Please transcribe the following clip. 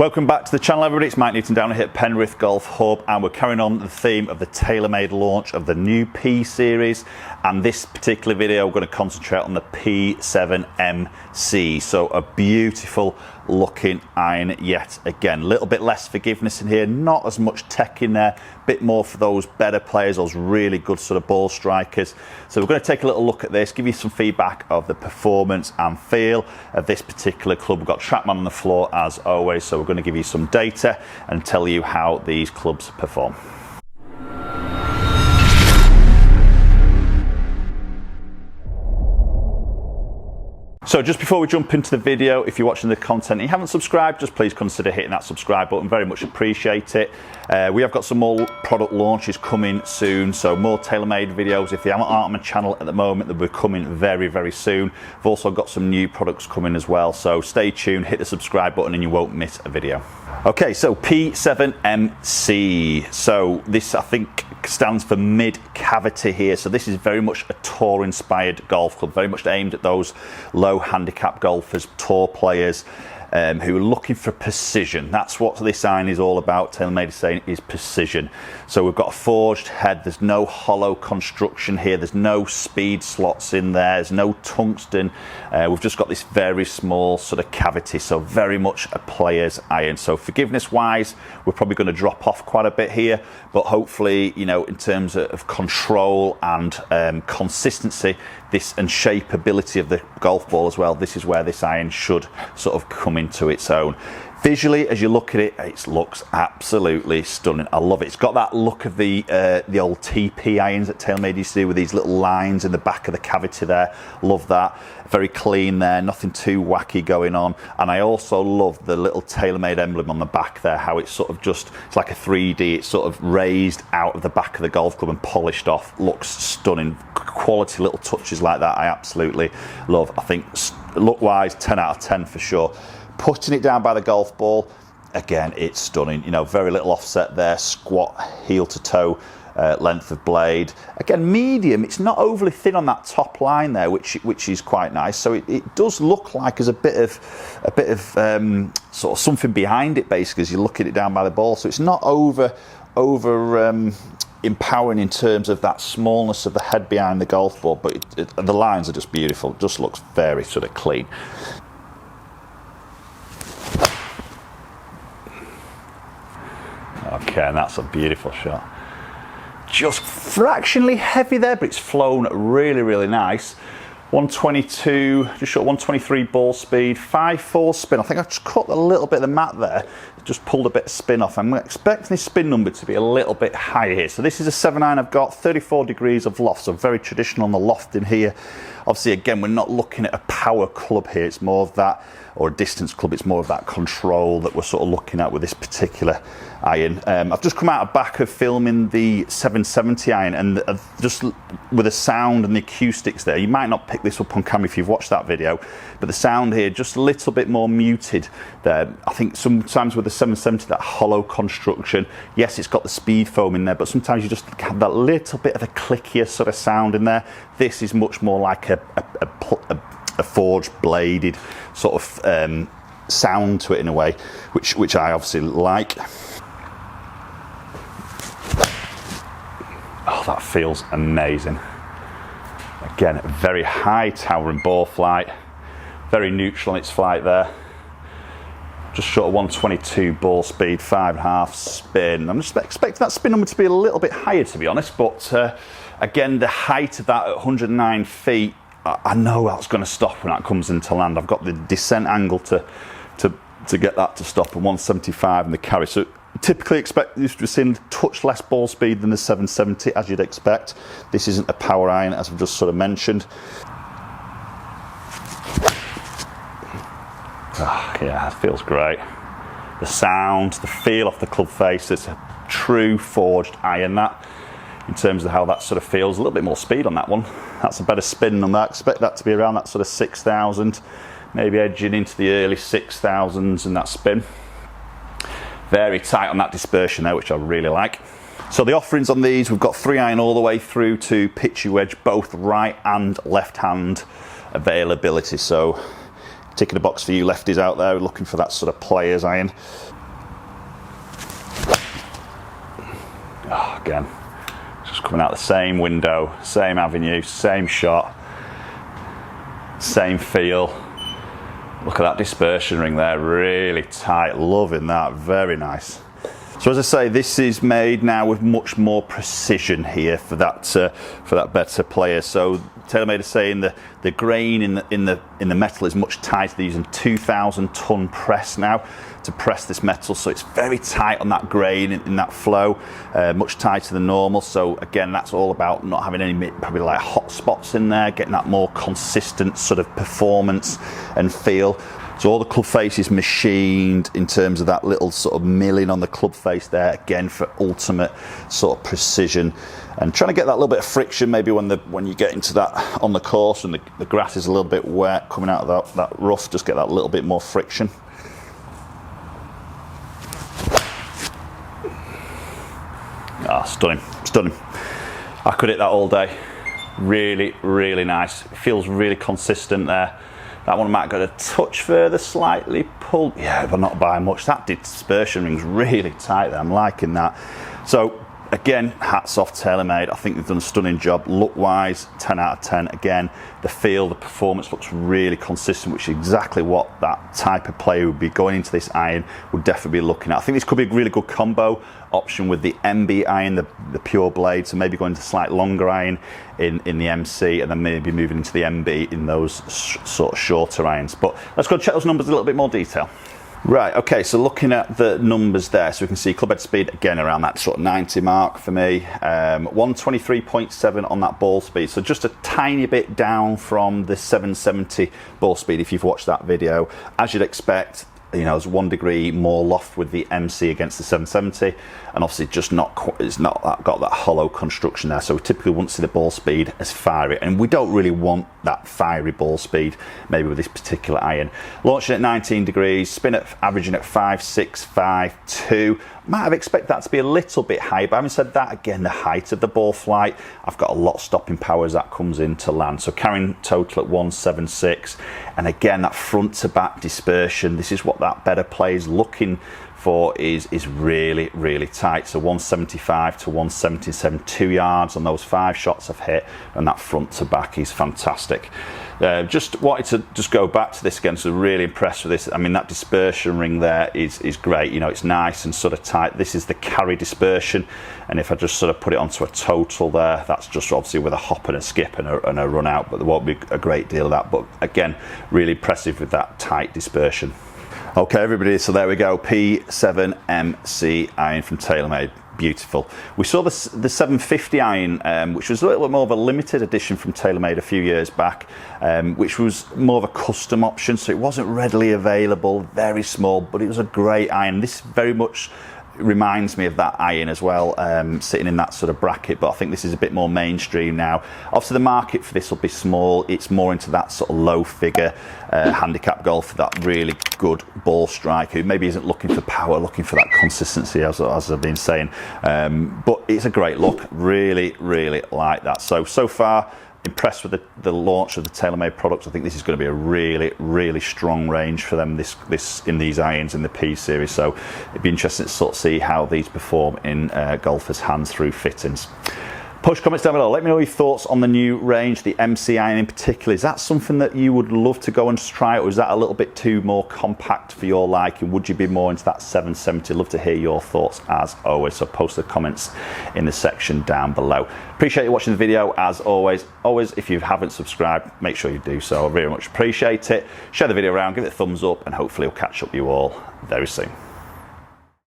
Welcome back to the channel, everybody. It's Mike Newton down here at Penrith Golf Hub, and we're carrying on the theme of the TaylorMade launch of the new P series. And this particular video, we're going to concentrate on the P7MC. So a beautiful looking iron yet again. A little bit less forgiveness in here, not as much tech in there, a bit more for those better players, those really good sort of ball strikers. So we're going to take a little look at this, give you some feedback of the performance and feel of this particular club. We've got TrackMan on the floor as always, so we're going to give you some data and tell you how these clubs perform. So just before we jump into the video, if you're watching the content and you haven't subscribed, just please consider hitting that subscribe button. Very much appreciate it. We have got some more product launches coming soon, so more TaylorMade videos. If they aren't on my channel at the moment, they'll be coming very, very soon. We've also got some new products coming as well, so stay tuned, hit the subscribe button and you won't miss a video. Okay, so P7MC. So this, I think, stands for mid cavity here. So this is very much a tour inspired golf club, very much aimed at those low handicap golfers, tour players, who are looking for precision. That's what this iron is all about. TaylorMade is saying is precision. So we've got a forged head. There's no hollow construction here. There's no speed slots in there. There's no tungsten. We've just got this very small sort of cavity. So very much a player's iron. So forgiveness wise, we're probably going to drop off quite a bit here, but hopefully, you know, in terms of control and consistency, this and shapeability of the golf ball as well, this is where this iron should sort of come into its own. Visually, as you look at it, it looks absolutely stunning. I love it. It's got that look of the old TP irons that TaylorMade used to do with these little lines in the back of the cavity there. Love that. Very clean there, nothing too wacky going on. And I also love the little TaylorMade emblem on the back there, how it's sort of just, it's like a 3D, it's sort of raised out of the back of the golf club and polished off. Looks stunning. Quality little touches like that I absolutely love. I think look-wise, 10 out of 10 for sure. Putting it down by the golf ball, again, it's stunning. You know, very little offset there, squat heel to toe length of blade. Again, medium. It's not overly thin on that top line there, which is quite nice. So it does look like there's a bit of sort of something behind it, basically, as you look at it down by the ball. So it's not over empowering in terms of that smallness of the head behind the golf ball, but the lines are just beautiful. It just looks very sort of clean. Okay, and that's a beautiful shot. Just fractionally heavy there, but it's flown really, really nice. 122, just short 123 ball speed, 5.4 spin. I think I just cut a little bit of the mat there, just pulled a bit of spin off. I'm expecting this spin number to be a little bit higher here. So this is a 7.9 I've got, 34 degrees of loft, so very traditional on the loft in here. Obviously, again, we're not looking at a power club here. It's more of that, or a distance club, it's more of that control that we're sort of looking at with this particular iron. I've just come out of back of filming the 770 iron, and just with the sound and the acoustics there, you might not pick this up on camera if you've watched that video, but the sound here just a little bit more muted there. I think sometimes with the 770, that hollow construction, yes, it's got the speed foam in there, but sometimes you just have that little bit of a clickier sort of sound in there. This is much more like a forged bladed sort of sound to it in a way, which I obviously like. Oh, that feels amazing. Again, very high towering ball flight, very neutral in its flight there. Just short of 122 ball speed, 5.5 spin. I'm just expecting that spin number to be a little bit higher, to be honest, but again, the height of that at 109 feet, I know that's going to stop when that comes into land. I've got the descent angle to get that to stop at 175 in the carry. So typically expect this to see a touch less ball speed than the 770, as you'd expect. This isn't a power iron, as I've just sort of mentioned. Oh, yeah, it feels great. The sound, the feel off the club face, it's a true forged iron, that. In terms of how that sort of feels, a little bit more speed on that one. That's a better spin than that. I expect that to be around that sort of 6,000, maybe edging into the early 6,000s in that spin. Very tight on that dispersion there, which I really like. So the offerings on these, we've got 3 iron all the way through to pitchy wedge, both right and left hand availability. So ticking a box for you lefties out there looking for that sort of player's iron. Oh, again, just coming out the same window, same avenue, same shot, same feel. Look at that dispersion ring there, really tight, loving that, very nice. So as I say, this is made now with much more precision here for that better player. So TaylorMade is saying the grain in the metal is much tighter. They're using 2,000-ton press now to press this metal, so it's very tight on that grain in that flow, much tighter than normal. So again, that's all about not having any probably like hot spots in there, getting that more consistent sort of performance and feel. So all the club face is machined in terms of that little sort of milling on the club face there, again for ultimate sort of precision. And trying to get that little bit of friction maybe when you get into that on the course and the grass is a little bit wet coming out of that rough, just get that little bit more friction. Ah, stunning, stunning. I could hit that all day. Really, really nice. It feels really consistent there. That one might go a touch further, slightly pulled, yeah, but not by much. That dispersion ring's really tight there. I'm liking that. So again, hats off TaylorMade. I think they've done a stunning job. Look-wise, 10 out of 10. Again, the feel, the performance looks really consistent, which is exactly what that type of player would be going into this iron would definitely be looking at. I think this could be a really good combo option with the MB iron, the pure blade, so maybe going to slight longer iron in the MC and then maybe moving into the MB in those sort of shorter irons. But let's go check those numbers in a little bit more detail. Right, okay, so looking at the numbers there, so we can see club head speed, again, around that sort of 90 mark for me. 123.7 on that ball speed, so just a tiny bit down from the 770 ball speed if you've watched that video. As you'd expect, you know, there's 1 degree more loft with the MC against the 770, and obviously just it's not got that hollow construction there, so we typically wouldn't see the ball speed as fiery, and we don't really want that fiery ball speed maybe with this particular iron. Launching at 19 degrees, spin at averaging at 5.652. Might have expected that to be a little bit high, but having said that, again, the height of the ball flight, I've got a lot of stopping power as that comes into land. So carrying total at 176, and again, that front to back dispersion, this is what that better play is looking for, is really, really tight. So 175 to 177, 2 yards on those 5 shots I've hit, and that front to back is fantastic. Just wanted to just go back to this again, so really impressed with this. I mean, that dispersion ring there is great. You know, it's nice and sort of tight. This is the carry dispersion, and if I just sort of put it onto a total there, that's just obviously with a hop and a skip and a run out, but there won't be a great deal of that. But again, really impressive with that tight dispersion. Okay, everybody, so there we go, P7MC iron from TaylorMade. Beautiful. We saw the 750 iron, which was a little bit more of a limited edition from TaylorMade a few years back, which was more of a custom option, so it wasn't readily available, very small, but it was a great iron. This very much reminds me of that iron as well, sitting in that sort of bracket, but I think this is a bit more mainstream now. Obviously the market for this will be small. It's more into that sort of low figure handicap golf, that really good ball striker who maybe isn't looking for power, looking for that consistency, as I've been saying, but it's a great look. Really like that. So far impressed with the launch of the TaylorMade products. I think this is going to be a really strong range for them this in these irons in the P series, so it'd be interesting to sort of see how these perform in golfers' hands through fittings. Post comments down below. Let me know your thoughts on the new range, the MC iron in particular. Is that something that you would love to go and try, or is that a little bit too more compact for your liking? Would you be more into that 770? Love to hear your thoughts as always, so post the comments in the section down below. Appreciate you watching the video as always. Always, if you haven't subscribed, make sure you do so. I very much appreciate it. Share the video around, give it a thumbs up, and hopefully we'll catch up with you all very soon.